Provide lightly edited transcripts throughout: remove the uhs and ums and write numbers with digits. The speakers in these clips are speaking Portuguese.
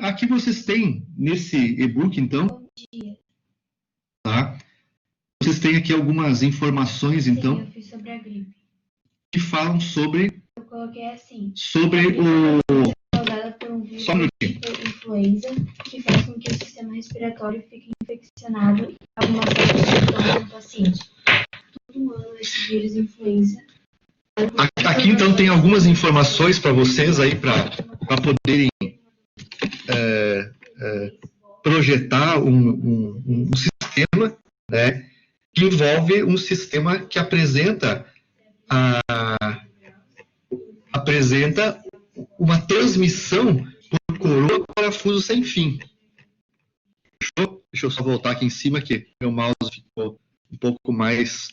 aqui vocês têm, nesse e-book, então, Bom dia. tá? Vocês têm aqui algumas informações, então, Sim, eu fiz sobre a gripe. que falam sobre, Eu coloquei assim. sobre A gripe o... é causada por um vírus Só um minutinho. tipo influenza, que faz com que o sistema respiratório fique infeccionado e algumas sintomas no paciente. Todo ano, esse vírus influenza... Aqui, então, tem algumas informações para vocês aí, para poderem projetar um sistema, né, que envolve um sistema que apresenta uma transmissão por coroa parafuso sem fim. Deixa eu só voltar aqui em cima, que meu mouse ficou um pouco mais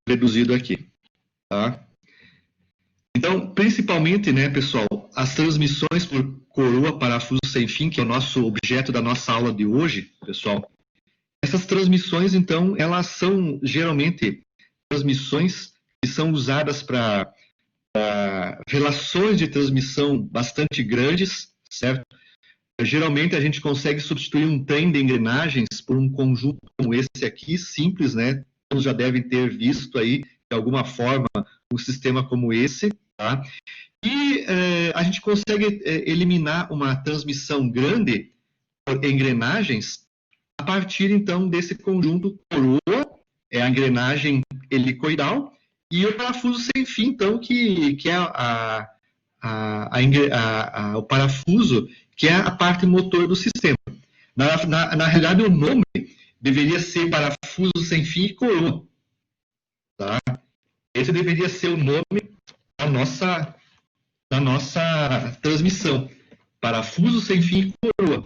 reduzido aqui. Tá? Então, principalmente, né, pessoal, as transmissões por coroa parafuso sem fim, que é o nosso objeto da nossa aula de hoje, pessoal, essas transmissões, então, elas são geralmente transmissões que são usadas para relações de transmissão bastante grandes, certo? Geralmente a gente consegue substituir um trem de engrenagens por um conjunto como esse aqui, simples, né? Todos já devem ter visto aí, de alguma forma, um sistema como esse, tá? E a gente consegue eliminar uma transmissão grande por engrenagens a partir, então, desse conjunto coroa, é a engrenagem helicoidal, e o parafuso sem fim, então, que é o parafuso, que é a parte motor do sistema. Na realidade, o nome deveria ser parafuso sem fim e coroa. Tá? Esse deveria ser o nome da nossa transmissão. Parafuso sem fim e coroa.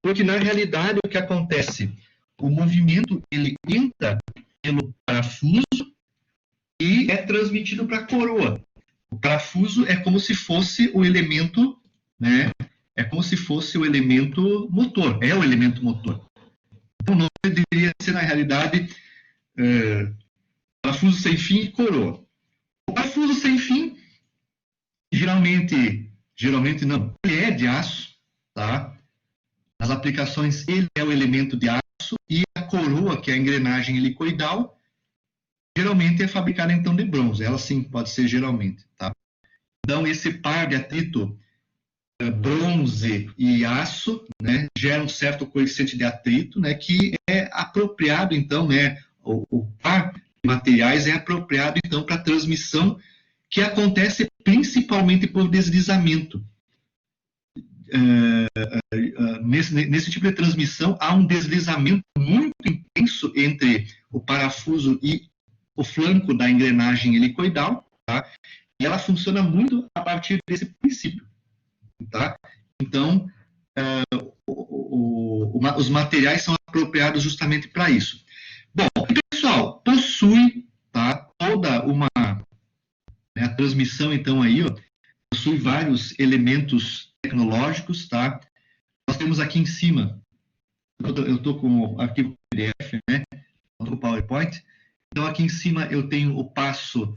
Porque, na realidade, o que acontece? O movimento, ele entra pelo parafuso e é transmitido para a coroa. O parafuso é como se fosse o elemento, né? É como se fosse o elemento motor. É o elemento motor. Então, o nome deveria ser, na realidade, parafuso sem fim e coroa. O parafuso sem fim, geralmente não, ele é de aço, tá? Nas aplicações, ele é o elemento de aço e a coroa, que é a engrenagem helicoidal, geralmente é fabricada, então, de bronze. Ela, sim, pode ser geralmente, tá? Então, esse par de atrito bronze e aço, né, gera um certo coeficiente de atrito, né, que é apropriado, então, né, o par de materiais é apropriado, então, para a transmissão, que acontece principalmente por deslizamento. Nesse tipo de transmissão, há um deslizamento muito intenso entre o parafuso e o flanco da engrenagem helicoidal, tá? E ela funciona muito a partir desse princípio. Tá? Então, os materiais são apropriados justamente para isso. Bom, pessoal, possui, tá, toda uma, né, a transmissão, então, aí, ó, possui vários elementos tecnológicos, tá? Nós temos aqui em cima, eu estou com o arquivo PDF, né, o PowerPoint, então aqui em cima eu tenho o passo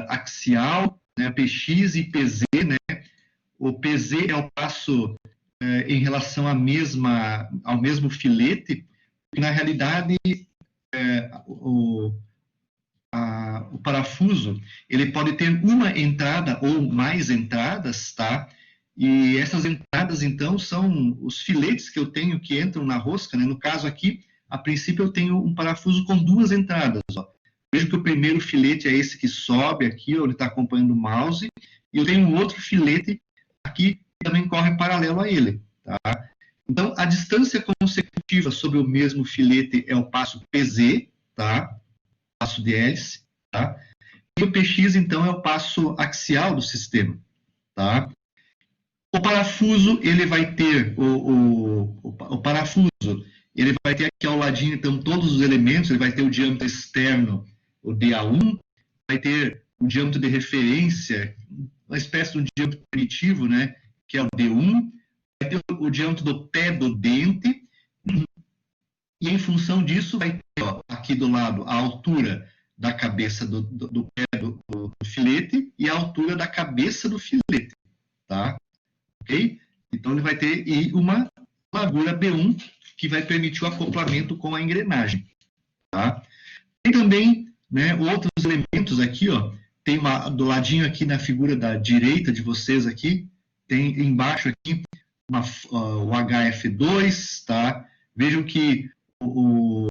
axial, né, PX e PZ, né? O PZ é o passo em relação ao mesmo filete, e na realidade o parafuso ele pode ter uma entrada ou mais entradas, tá? E essas entradas, então, são os filetes que eu tenho que entram na rosca, né? No caso aqui, a princípio eu tenho um parafuso com duas entradas, ó. Vejo que o primeiro filete é esse que sobe aqui, ó, ele está acompanhando o mouse, e eu tenho um outro filete aqui que também corre paralelo a ele, tá? Então, a distância consecutiva sobre o mesmo filete é o passo PZ, tá? Passo de hélice, tá? E o PX, então, é o passo axial do sistema, tá? O parafuso, ele vai ter, o parafuso, ele vai ter aqui ao ladinho, então, todos os elementos, ele vai ter o diâmetro externo, o DA1, vai ter o diâmetro de referência, uma espécie de um diâmetro primitivo, né, que é o D1, vai ter o diâmetro do pé do dente, e em função disso vai ter, ó, aqui do lado, a altura da cabeça do pé do filete e a altura da cabeça do filete, tá? Ok? Então, ele vai ter e uma largura B1, que vai permitir o acoplamento com a engrenagem. Tá? Tem também, né, outros elementos aqui, ó, tem do ladinho aqui na figura da direita de vocês aqui, tem embaixo aqui o HF2, tá? Vejam que o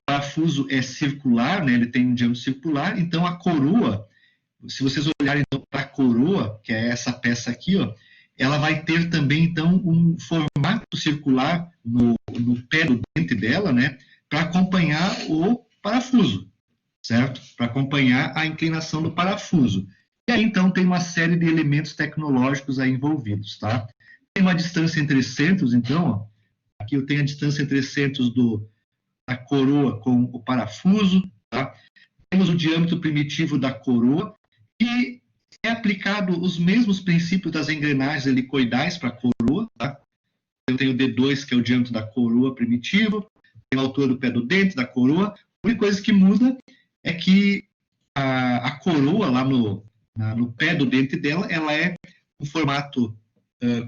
parafuso é circular, né? Ele tem um diâmetro circular, então a coroa, se vocês olharem então, para a coroa, que é essa peça aqui, ó, ela vai ter também então um formato circular no pé do dente dela, né? Para acompanhar o parafuso, certo? Para acompanhar a inclinação do parafuso. E aí, então, tem uma série de elementos tecnológicos aí envolvidos, tá? Tem uma distância entre centros, então, ó, aqui eu tenho a distância entre centros da coroa com o parafuso, tá? Temos o diâmetro primitivo da coroa e é aplicado os mesmos princípios das engrenagens helicoidais para a coroa, tá? Eu tenho o D2, que é o diâmetro da coroa primitivo, tenho a altura do pé do dente da coroa. A única coisa que muda é que a coroa lá no pé do dente dela, ela é um formato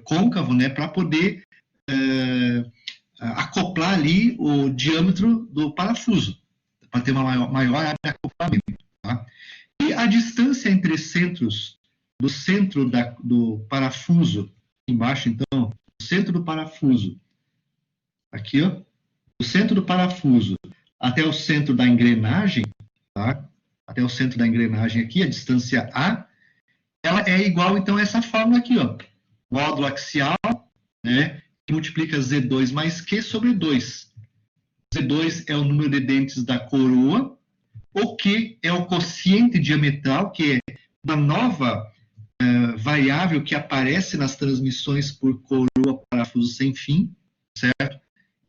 côncavo, né, para poder acoplar ali o diâmetro do parafuso, para ter uma maior área de acoplamento. Tá? E a distância entre centros, do centro do parafuso, embaixo então, o centro do parafuso, aqui ó, do centro do parafuso até o centro da engrenagem, tá? Até o centro da engrenagem aqui, a distância A, ela é igual, então, a essa fórmula aqui, ó. Módulo axial, né, que multiplica Z2 mais Q sobre 2. Z2 é o número de dentes da coroa, o Q é o quociente diametral, que é uma nova variável que aparece nas transmissões por coroa parafuso sem fim, certo?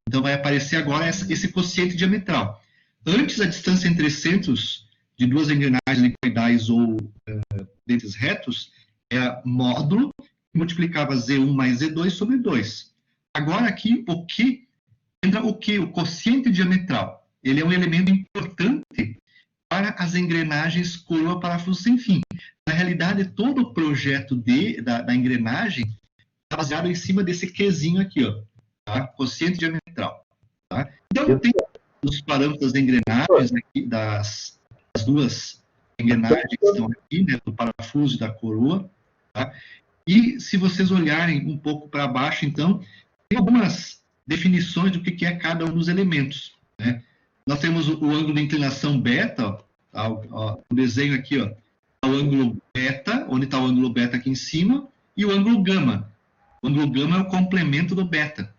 Então, vai aparecer agora esse quociente diametral. Antes, a distância entre centros de duas engrenagens helicoidais ou dentes retos é módulo, que multiplicava Z1 mais Z2 sobre 2. Agora, aqui, entra o Q? O quociente diametral. Ele é um elemento importante para as engrenagens coroa parafuso sem fim. Na realidade, todo o projeto da engrenagem está baseado em cima desse Qzinho aqui, ó. Tá? Quociente diametral. Tá? Então, tem os parâmetros das engrenagens aqui, das duas engrenagens que estão aqui, né, do parafuso e da coroa. Tá? E se vocês olharem um pouco para baixo, então, tem algumas definições do que é cada um dos elementos. Né? Nós temos o ângulo de inclinação beta, ó, o desenho aqui, ó, o ângulo beta, onde está o ângulo beta aqui em cima, e o ângulo gama. O ângulo gama é o complemento do beta.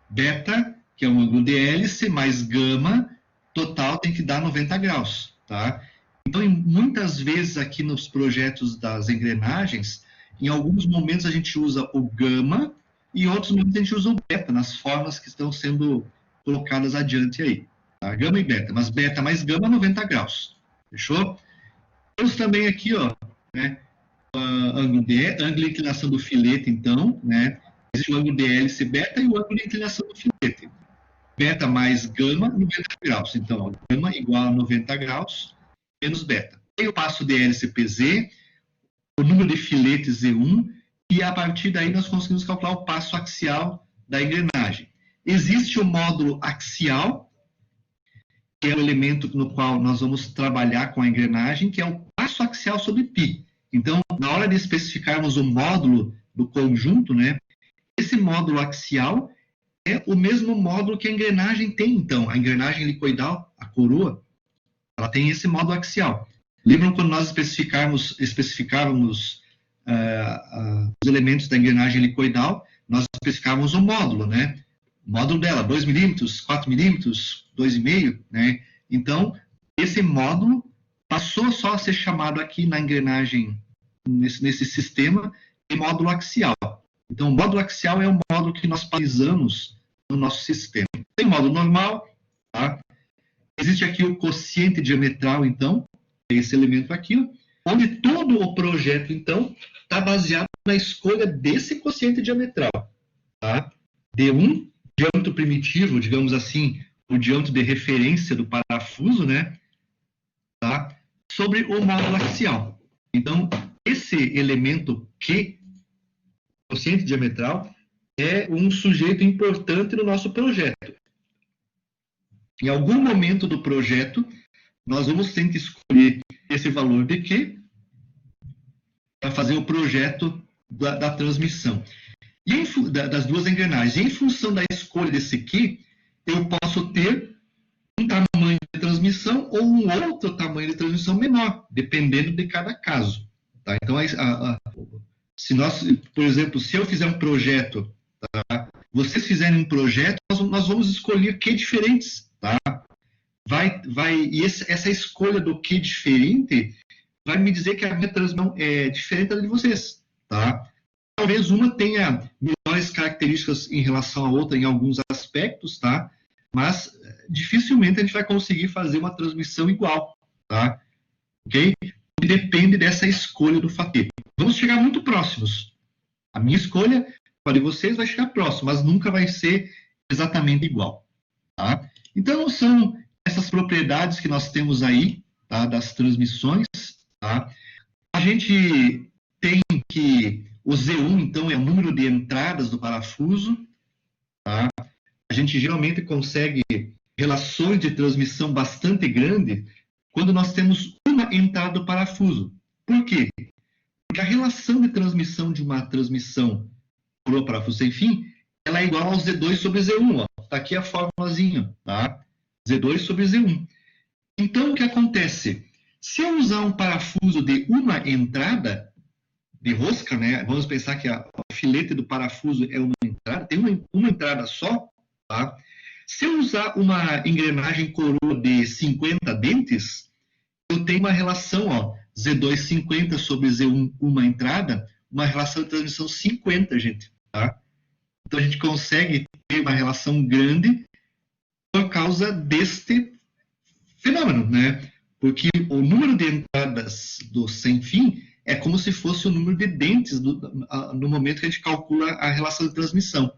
Beta, que é o ângulo de hélice, mais gama, total tem que dar 90 graus. Tá? Então, muitas vezes aqui nos projetos das engrenagens, em alguns momentos a gente usa o gama e em outros momentos a gente usa o beta, nas formas que estão sendo colocadas adiante aí. Tá? Gama e beta, mas beta mais gama, 90 graus. Fechou? Temos também aqui, ó, né, ângulo de inclinação do filete, então, né, existe o ângulo de hélice beta e o ângulo de inclinação do filete. Beta mais gama, 90 graus. Então, ó, gama igual a 90 graus, menos beta. Tem o passo de hélice PZ, o número de filetes Z1, e a partir daí nós conseguimos calcular o passo axial da engrenagem. Existe o módulo axial, que é o elemento no qual nós vamos trabalhar com a engrenagem, que é o passo axial sobre π. Então, na hora de especificarmos o módulo do conjunto, né, esse módulo axial é o mesmo módulo que a engrenagem tem, então. A engrenagem helicoidal, a coroa, ela tem esse módulo axial. Lembram quando nós especificávamos os elementos da engrenagem helicoidal, nós especificávamos o módulo, né? O módulo dela, 2 milímetros, 4 milímetros, 2,5, né? Então, esse módulo passou só a ser chamado aqui na engrenagem, nesse sistema, de módulo axial. Então, o módulo axial é o módulo que nós padronizamos no nosso sistema. Tem módulo normal, tá? Existe aqui o quociente diametral, então, esse elemento aqui, onde todo o projeto, então, está baseado na escolha desse quociente diametral. Tá? D1, diâmetro primitivo, digamos assim, o diâmetro de referência do parafuso, né? Tá? Sobre o módulo axial. Então, esse elemento Q, quociente diametral é um sujeito importante no nosso projeto. Em algum momento do projeto, nós vamos ter que escolher esse valor de Q para fazer o projeto da transmissão. E das duas engrenagens. E em função da escolha desse Q, eu posso ter um tamanho de transmissão ou um outro tamanho de transmissão menor, dependendo de cada caso. Tá? Então, se nós, por exemplo, se eu fizer um projeto, tá? Vocês fizerem um projeto, nós vamos escolher Q diferentes. Tá? E essa escolha do Q diferente vai me dizer que a minha transmissão é diferente da de vocês. Tá? Talvez uma tenha melhores características em relação à outra em alguns aspectos, tá? Mas dificilmente a gente vai conseguir fazer uma transmissão igual, tá? Ok? Depende dessa escolha do fatê. Vamos chegar muito próximos. A minha escolha, para vocês, vai chegar próximo, mas nunca vai ser exatamente igual, tá? Então, são essas propriedades que nós temos aí, tá? Das transmissões, tá? A gente tem que o Z1, então, é o número de entradas do parafuso, tá? A gente geralmente consegue relações de transmissão bastante grandes quando nós temos uma entrada do parafuso. Por quê? Porque a relação de transmissão de uma transmissão por um parafuso sem fim, ela é igual ao Z2 sobre Z1. Está aqui a formulazinha, tá? Z2 sobre Z1. Então, o que acontece? Se eu usar um parafuso de uma entrada, de rosca, né? Vamos pensar que o filete do parafuso é uma entrada, tem uma entrada só, tá? Se eu usar uma engrenagem coroa de 50 dentes, eu tenho uma relação, ó, Z2 50 sobre Z1 uma entrada, uma relação de transmissão 50, gente, tá? Então a gente consegue ter uma relação grande por causa deste fenômeno, né? Porque o número de entradas do sem fim é como se fosse o número de dentes no momento que a gente calcula a relação de transmissão.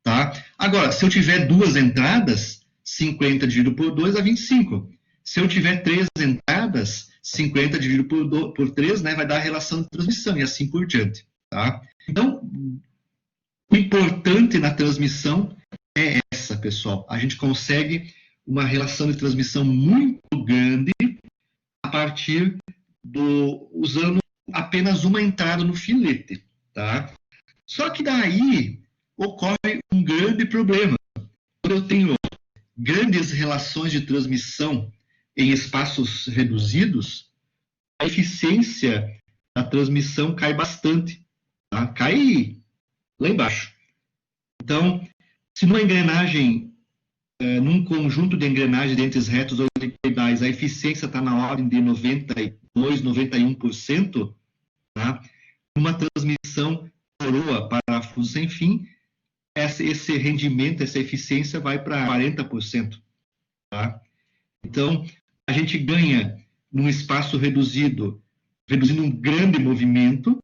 Tá? Agora, se eu tiver duas entradas, 50 dividido por 2 dá 25. Se eu tiver três entradas, 50 dividido por 3, né, vai dar a relação de transmissão e assim por diante. Tá? Então, o importante na transmissão é essa, pessoal. A gente consegue uma relação de transmissão muito grande a partir usando apenas uma entrada no filete, tá? Só que daí ocorre um grande problema. Quando eu tenho grandes relações de transmissão em espaços reduzidos, a eficiência da transmissão cai bastante, tá? Cai lá embaixo. Então, se numa engrenagem, num conjunto de engrenagens de entes retos ou helicoidais, a eficiência está na ordem de 92%, 91%, tá? Uma transmissão coroa parafuso sem fim, esse rendimento, essa eficiência vai para 40%. Tá? Então, a gente ganha num espaço reduzindo um grande movimento,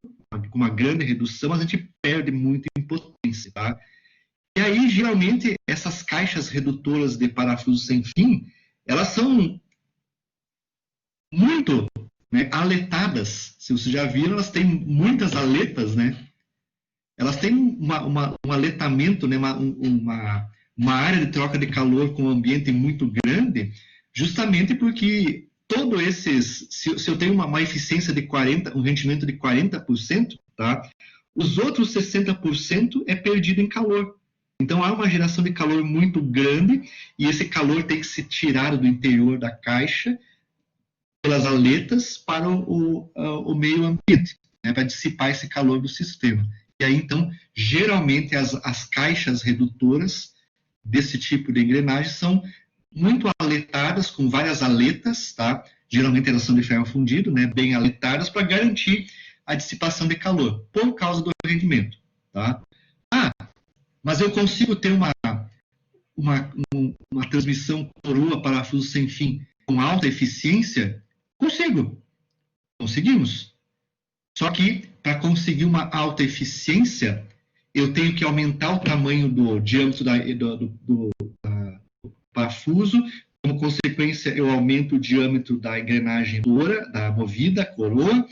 com uma grande redução, mas a gente perde muito em potência. Tá? E aí, geralmente, essas caixas redutoras de parafuso sem fim, elas são muito, né, aletadas. Se vocês já viram, elas têm muitas aletas, né? Elas têm um aletamento, né, uma área de troca de calor com o ambiente muito grande, justamente porque todos esses, se eu tenho uma eficiência de 40%, um rendimento de 40%, tá? Os outros 60% é perdido em calor. Então, há uma geração de calor muito grande e esse calor tem que ser tirado do interior da caixa pelas aletas para o meio ambiente, né, para dissipar esse calor do sistema. E aí, então, geralmente, as caixas redutoras desse tipo de engrenagem são muito aletadas, com várias aletas, tá? Geralmente elas são de ferro fundido, né, bem aletadas, para garantir a dissipação de calor, por causa do rendimento. Tá? Mas eu consigo ter uma transmissão coroa parafuso sem fim com alta eficiência? Conseguimos. Só que, para conseguir uma alta eficiência, eu tenho que aumentar o tamanho do diâmetro do parafuso. Como consequência, eu aumento o diâmetro da engrenagem da movida, coroa.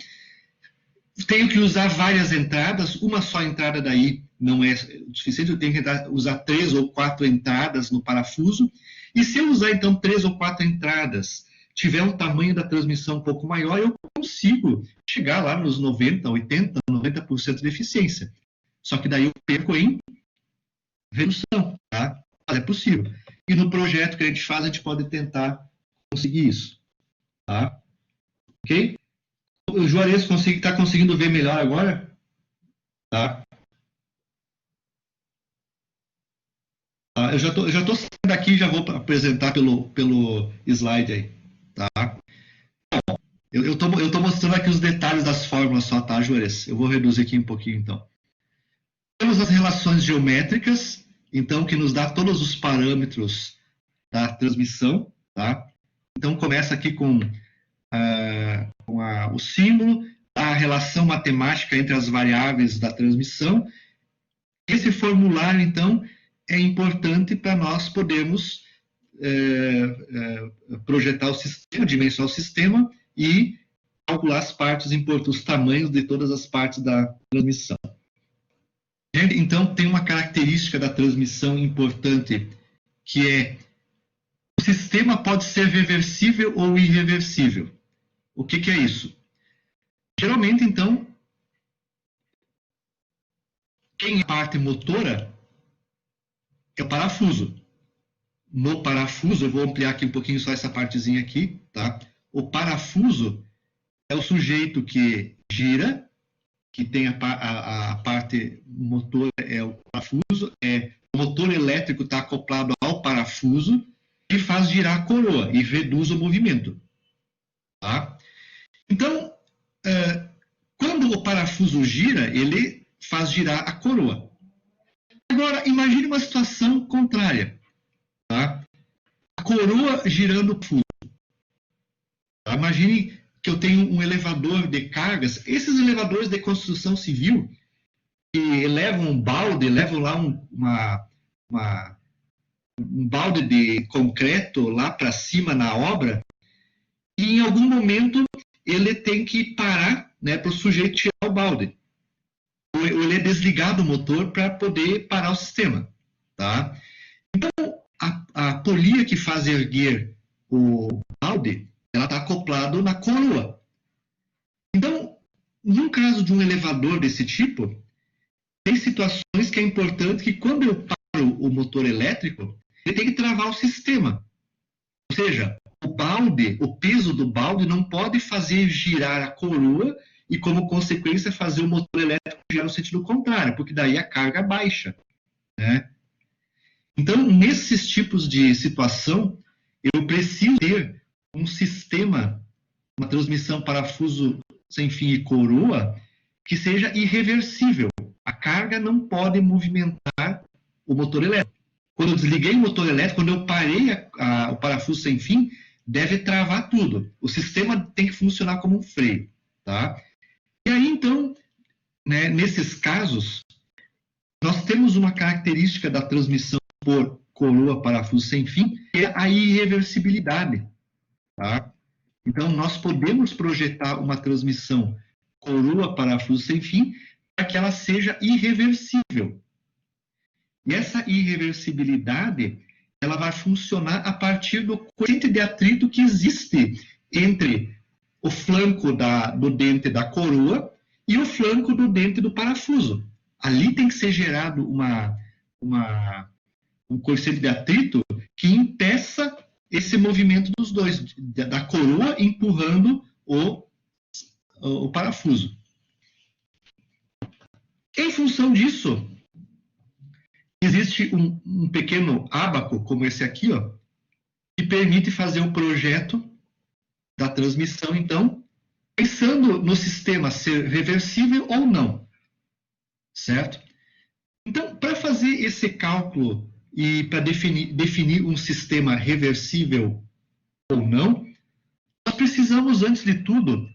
tenho que usar várias entradas, uma só entrada daí não é suficiente, eu tenho que usar 3 ou 4 entradas no parafuso, e se eu usar então 3 ou 4 entradas, tiver um tamanho da transmissão um pouco maior, eu consigo chegar lá nos 90, 80, 90% de eficiência. Só que daí eu perco em redução, tá? Mas é possível. E no projeto que a gente faz, a gente pode tentar conseguir isso, tá? Ok? O Juarez está conseguindo ver melhor agora? Tá? Eu já tô saindo daqui e já vou apresentar pelo slide aí, tá? Eu tô mostrando aqui os detalhes das fórmulas só, tá, Juarez? Eu vou reduzir aqui um pouquinho, então. Temos as relações geométricas, então, que nos dá todos os parâmetros da transmissão, tá? Então, começa aqui com o símbolo, a relação matemática entre as variáveis da transmissão. Esse formulário, então, é importante para nós podermos projetar o sistema, dimensionar o sistema e calcular as partes importantes, os tamanhos de todas as partes da transmissão. Então, tem uma característica da transmissão importante, que é o sistema pode ser reversível ou irreversível. O que é isso? Geralmente, então, quem é a parte motora é o parafuso. No parafuso, eu vou ampliar aqui um pouquinho só essa partezinha aqui, tá? O parafuso é o sujeito que gira, que tem a parte motor é o parafuso, o motor elétrico está acoplado ao parafuso e faz girar a coroa e reduz o movimento, tá? Então, quando o parafuso gira, ele faz girar a coroa. Agora, imagine uma situação contrária, tá? A coroa girando o parafuso. Tá? Imagine que eu tenho um elevador de cargas. Esses elevadores de construção civil que levam um balde, levam lá um balde de concreto lá para cima na obra, e em algum momento ele tem que parar, né, para o sujeito tirar o balde. Ou ele é desligado o motor para poder parar o sistema. Tá? Então, a polia que faz erguer o balde, ela está acoplada na coroa. Então, no caso de um elevador desse tipo, tem situações que é importante que quando eu paro o motor elétrico, ele tem que travar o sistema. Ou seja, o peso do balde não pode fazer girar a coroa e, como consequência, fazer o motor elétrico girar no sentido contrário, porque daí a carga baixa, né? Então, nesses tipos de situação, eu preciso ter um sistema, uma transmissão parafuso sem fio e coroa, que seja irreversível. A carga não pode movimentar o motor elétrico. Quando eu desliguei o motor elétrico, quando eu parei o parafuso sem fio, deve travar tudo. O sistema tem que funcionar como um freio, tá? E aí, então, né, nesses casos, nós temos uma característica da transmissão por coroa, parafuso sem fio, que é a irreversibilidade, tá? Então, nós podemos projetar uma transmissão coroa, parafuso sem fio, para que ela seja irreversível. E essa irreversibilidade, ela vai funcionar a partir do coeficiente de atrito que existe entre o flanco do dente da coroa e o flanco do dente do parafuso. Ali tem que ser gerado um coeficiente de atrito que impeça esse movimento dos dois, da coroa empurrando o parafuso. Em função disso, existe um pequeno ábaco, como esse aqui, ó, que permite fazer o projeto da transmissão, então, pensando no sistema ser reversível ou não, certo? Então, para fazer esse cálculo e para definir um sistema reversível ou não, nós precisamos, antes de tudo,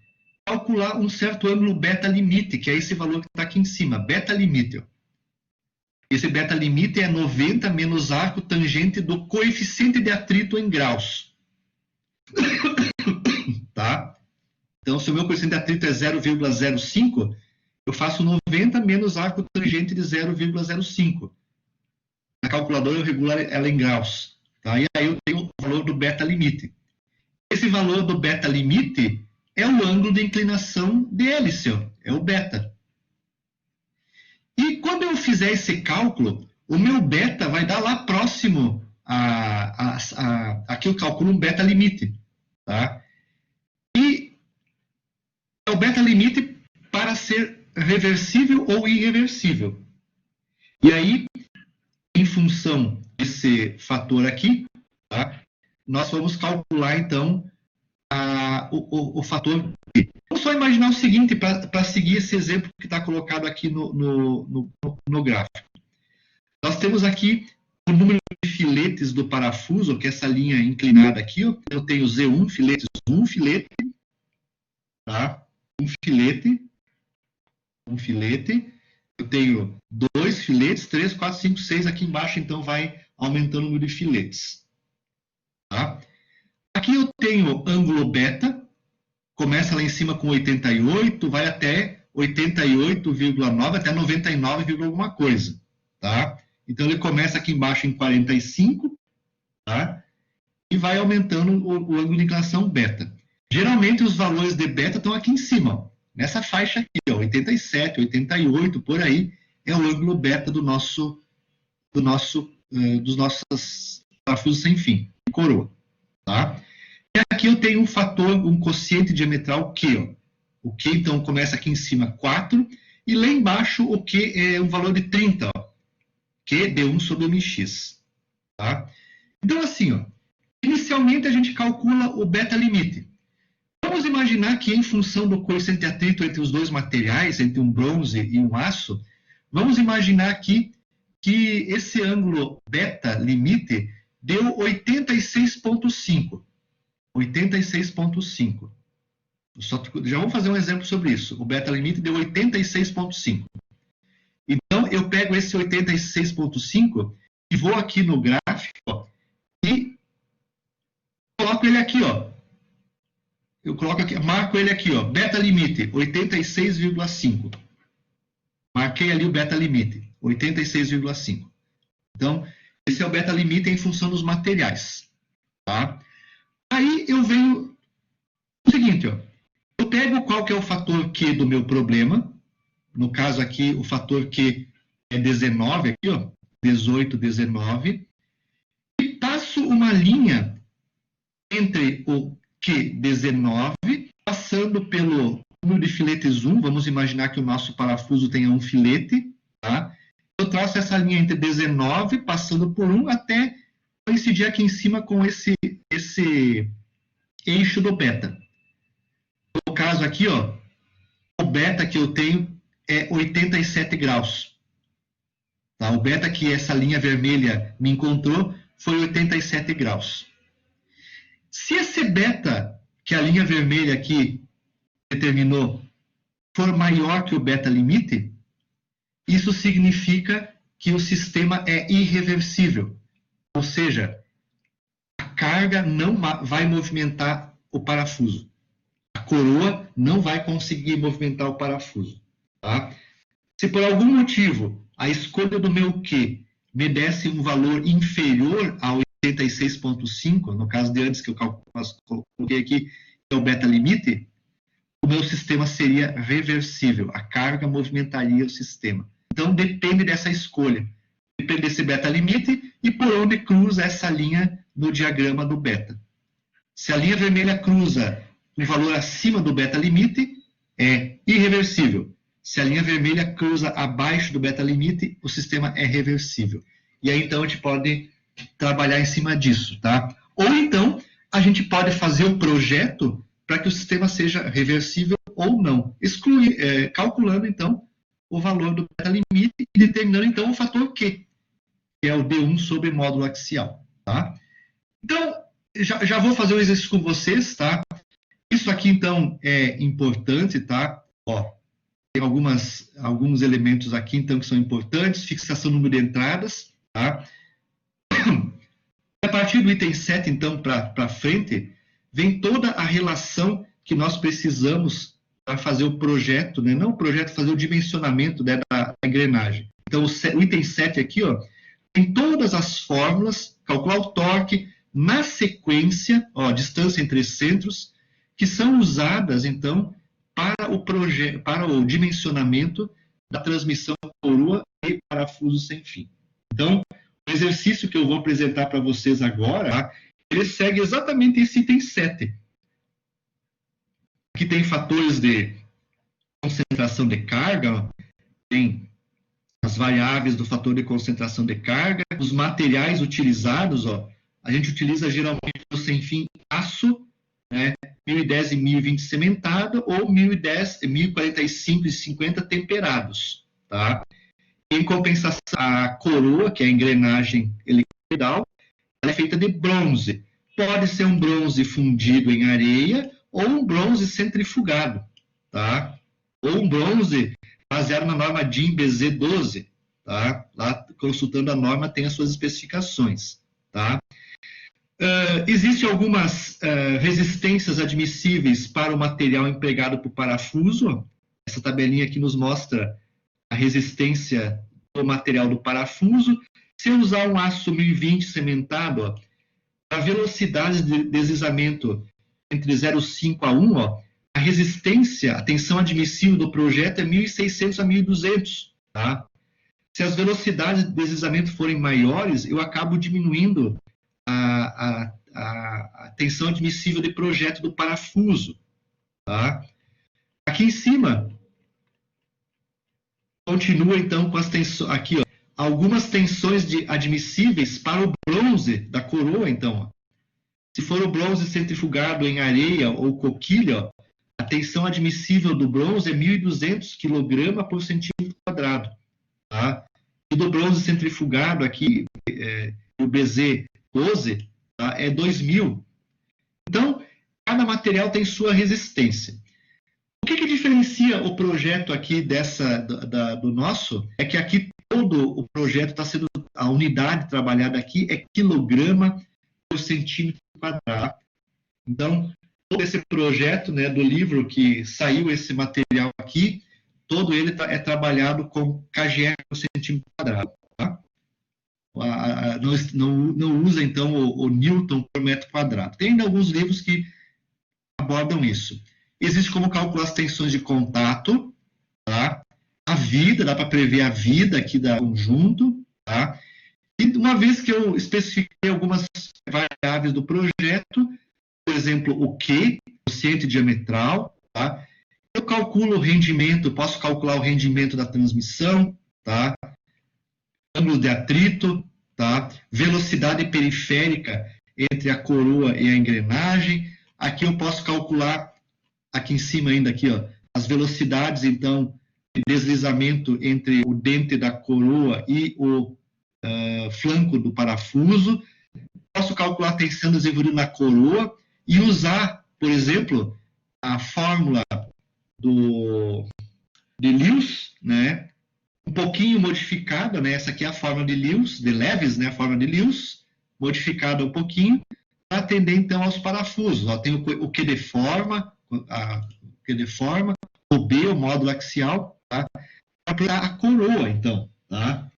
calcular um certo ângulo beta-limite, que é esse valor que está aqui em cima, beta-limite. Ó. Esse beta-limite é 90 menos arco tangente do coeficiente de atrito em graus. Tá? Então, se o meu coeficiente de atrito é 0,05, eu faço 90 menos arco tangente de 0,05. Na calculadora eu regulo ela em graus. Tá? E aí eu tenho o valor do beta limite. Esse valor do beta limite é o ângulo de inclinação de hélice, é o beta. E quando eu fizer esse cálculo, o meu beta vai dar lá próximo aqui eu calculo um beta limite. Tá? E é o beta limite para ser reversível ou irreversível. E aí, em função desse fator aqui, tá? Nós vamos calcular, então, o fator P. Vamos só imaginar o seguinte, para seguir esse exemplo que está colocado aqui no gráfico. Nós temos aqui o número de filetes do parafuso, que é essa linha inclinada aqui. Ó. Eu tenho Z1, filetes, um filete, tá? Um filete. Eu tenho 2 filetes, 3, 4, 5, 6. Aqui embaixo, então, vai aumentando o número de filetes. Tá? Aqui eu tenho ângulo beta, começa lá em cima com 88, vai até 88,9, até 99, alguma coisa. Tá? Então, ele começa aqui embaixo em 45, tá? E vai aumentando o ângulo de inclinação beta. Geralmente, os valores de beta estão aqui em cima, ó, nessa faixa aqui, ó, 87, 88, por aí, é o ângulo beta dos nossos parafusos sem fim, coroa. Tá? E aqui eu tenho um fator, um quociente diametral Q. Ó. O Q, então, começa aqui em cima 4, e lá embaixo o Q é um valor de 30, ó. Q D1 sobre mx. Tá? Então, assim, ó, inicialmente a gente calcula o beta limite. Vamos imaginar que, em função do coeficiente de atrito entre os dois materiais, entre um bronze e um aço, vamos imaginar aqui que esse ângulo beta limite deu 86,5. 86,5. Já vamos fazer um exemplo sobre isso. O beta limite deu 86,5. Então, eu pego esse 86,5 e vou aqui no gráfico, ó, e coloco ele aqui, ó. Eu coloco aqui, marco ele aqui, ó, beta limite, 86,5. Marquei ali o beta limite, 86,5. Então, esse é o beta limite em função dos materiais. Tá? Aí eu venho o seguinte, ó, eu pego qual que é o fator Q do meu problema, no caso aqui o fator Q é 19, aqui, ó, 18, 19, e passo uma linha entre o Q19, passando pelo número de filetes 1, vamos imaginar que o nosso parafuso tenha um filete, tá? Eu traço essa linha entre 19, passando por 1, até coincidir aqui em cima com esse eixo do beta. No caso aqui, ó, o beta que eu tenho é 87 graus. Tá? O beta que essa linha vermelha me encontrou foi 87 graus. Se esse beta que a linha vermelha aqui determinou for maior que o beta limite, isso significa que o sistema é irreversível. Ou seja, a carga não vai movimentar o parafuso. A coroa não vai conseguir movimentar o parafuso. Tá? Se por algum motivo a escolha do meu Q me desse um valor inferior a 86,5, no caso de antes que eu coloquei aqui, que é o beta limite, o meu sistema seria reversível. A carga movimentaria o sistema. Então, depende dessa escolha. Depende desse beta limite e por onde cruza essa linha no diagrama do beta. Se a linha vermelha cruza um valor acima do beta limite, é irreversível. Se a linha vermelha cruza abaixo do beta limite, o sistema é reversível. E aí, então, a gente pode trabalhar em cima disso, tá? Ou então, a gente pode fazer o projeto para que o sistema seja reversível ou não, calculando, então, o valor do beta limite e determinando, então, o fator Q, que é o D1 sobre módulo axial, tá? Então, já vou fazer o exercício com vocês, tá? Isso aqui, então, é importante, tá? Ó, tem alguns elementos aqui, então, que são importantes, fixação do número de entradas, tá? A partir do item 7, então, para frente, vem toda a relação que nós precisamos para fazer o projeto, né? Não o projeto, fazer o dimensionamento, né, da engrenagem. Então, o item 7 aqui, ó, tem todas as fórmulas, calcular o torque, na sequência, ó, distância entre centros, que são usadas, então, para o dimensionamento da transmissão coroa e parafuso sem fim. Então, o exercício que eu vou apresentar para vocês agora, tá? Ele segue exatamente esse item 7. Aqui tem fatores de concentração de carga, tem as variáveis do fator de concentração de carga, os materiais utilizados, ó, a gente utiliza geralmente o sem fim aço, né, 1010 e 1020 cementado, ou 1010, 1045 e 50 temperados, tá? Em compensação, a coroa, que é a engrenagem helicoidal, ela é feita de bronze. Pode ser um bronze fundido em areia ou um bronze centrifugado, tá? Ou um bronze baseado na norma DIN BZ12, tá? Lá, consultando a norma, tem as suas especificações, tá? Existem algumas resistências admissíveis para o material empregado para o parafuso. Essa tabelinha aqui nos mostra a resistência do material do parafuso. Se eu usar um aço 1020 cementado, ó, a velocidade de deslizamento entre 0,5 a 1, ó, a resistência, a tensão admissível do projeto é 1.600 a 1.200, tá? Se as velocidades de deslizamento forem maiores, eu acabo diminuindo a tensão admissível de projeto do parafuso, tá? Aqui em cima, continua então com as tensões, aqui, ó, algumas tensões admissíveis para o bronze da coroa, então, ó. Se for o bronze centrifugado em areia ou coquilha, ó, a tensão admissível do bronze é 1.200 kg por centímetro quadrado, tá? E do bronze centrifugado aqui, o BZ12, tá, é 2.000. Então, cada material tem sua resistência. O que diferencia o projeto aqui do nosso? É que aqui todo o projeto está sendo, a unidade trabalhada aqui é quilograma por centímetro quadrado. Então, todo esse projeto, né, do livro que saiu esse material aqui, todo ele é trabalhado com kgf por centímetro quadrado, tá? Não usa, então, o Newton por metro quadrado. Tem ainda alguns livros que abordam isso. Existe como calcular as tensões de contato, tá? A vida, dá para prever a vida aqui do conjunto, tá? E uma vez que eu especifiquei algumas variáveis do projeto, por exemplo, o Q, quociente diametral, tá? Eu calculo o rendimento, posso calcular o rendimento da transmissão, tá? Ângulo de atrito, tá? Velocidade periférica entre a coroa e a engrenagem. Aqui eu posso calcular, aqui em cima ainda, aqui, ó, as velocidades, então, de deslizamento entre o dente da coroa e o flanco do parafuso. Posso calcular a tensão desenvolvida na coroa e usar, por exemplo, a fórmula de Lewis, né, um pouquinho modificada, né, essa aqui é a fórmula de Lewis, de Lewis, né, a fórmula de Lewis, modificada um pouquinho, para atender, então, aos parafusos. Ó, tem o Q deforma, o B, o módulo axial, tá? Para a coroa, então, tá?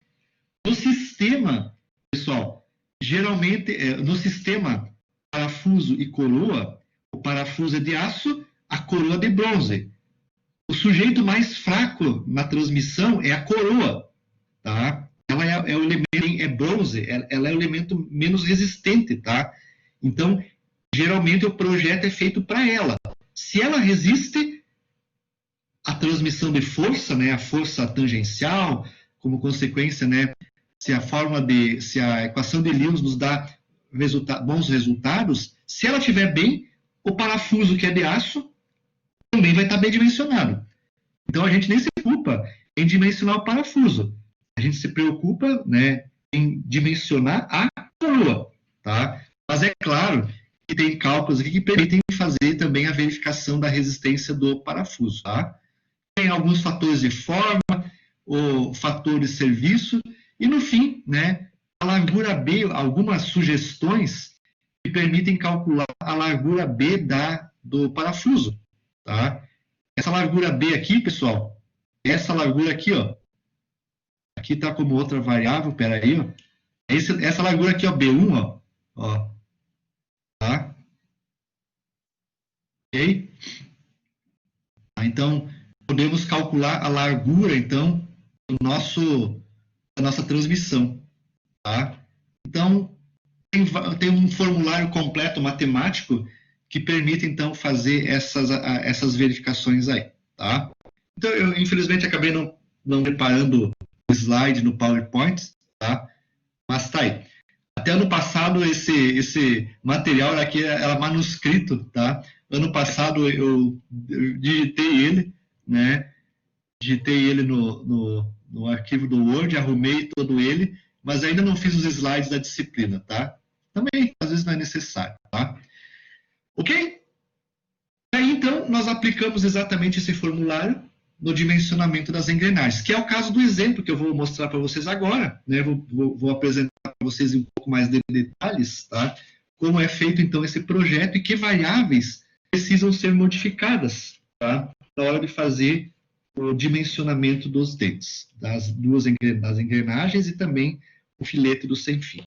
No sistema, pessoal, geralmente, no sistema parafuso e coroa, o parafuso é de aço, a coroa de bronze. O sujeito mais fraco na transmissão é a coroa, tá? Ela é o elemento, é bronze, ela é o elemento menos resistente, tá? Então, geralmente o projeto é feito para ela. Se ela resiste, a transmissão de força, né, a força tangencial, como consequência, né, se a equação de Lewis nos dá bons resultados, se ela estiver bem, o parafuso que é de aço também vai estar bem dimensionado. Então, a gente nem se preocupa em dimensionar o parafuso. A gente se preocupa, né, em dimensionar a coroa, tá? Mas é claro que tem cálculos aqui que permitem fazer também a verificação da resistência do parafuso, tá? Tem alguns fatores de forma, o fator de serviço, e no fim, né, a largura B, algumas sugestões que permitem calcular a largura B do parafuso, tá? Essa largura B aqui, pessoal, essa largura aqui, ó, aqui está como outra variável, peraí, ó. Essa largura aqui, ó, B1, ó, tá? Ok? Então, podemos calcular a largura, então, da nossa transmissão, tá? Então, tem um formulário completo matemático que permite, então, fazer essas verificações aí, tá? Então, eu, infelizmente, acabei não preparando o slide no PowerPoint, tá? Mas tá aí. Até ano passado, esse material aqui era manuscrito, tá? Ano passado, eu digitei ele, né? Digitei ele no arquivo do Word, arrumei todo ele, mas ainda não fiz os slides da disciplina, tá? Também, às vezes, não é necessário, tá? Ok? Aí, então, nós aplicamos exatamente esse formulário no dimensionamento das engrenagens, que é o caso do exemplo que eu vou mostrar para vocês agora, né? Vou apresentar para vocês um pouco mais de detalhes, tá? Como é feito, então, esse projeto e que variáveis precisam ser modificadas, tá? Na hora de fazer o dimensionamento dos dentes, das engrenagens e também o filete do sem fio.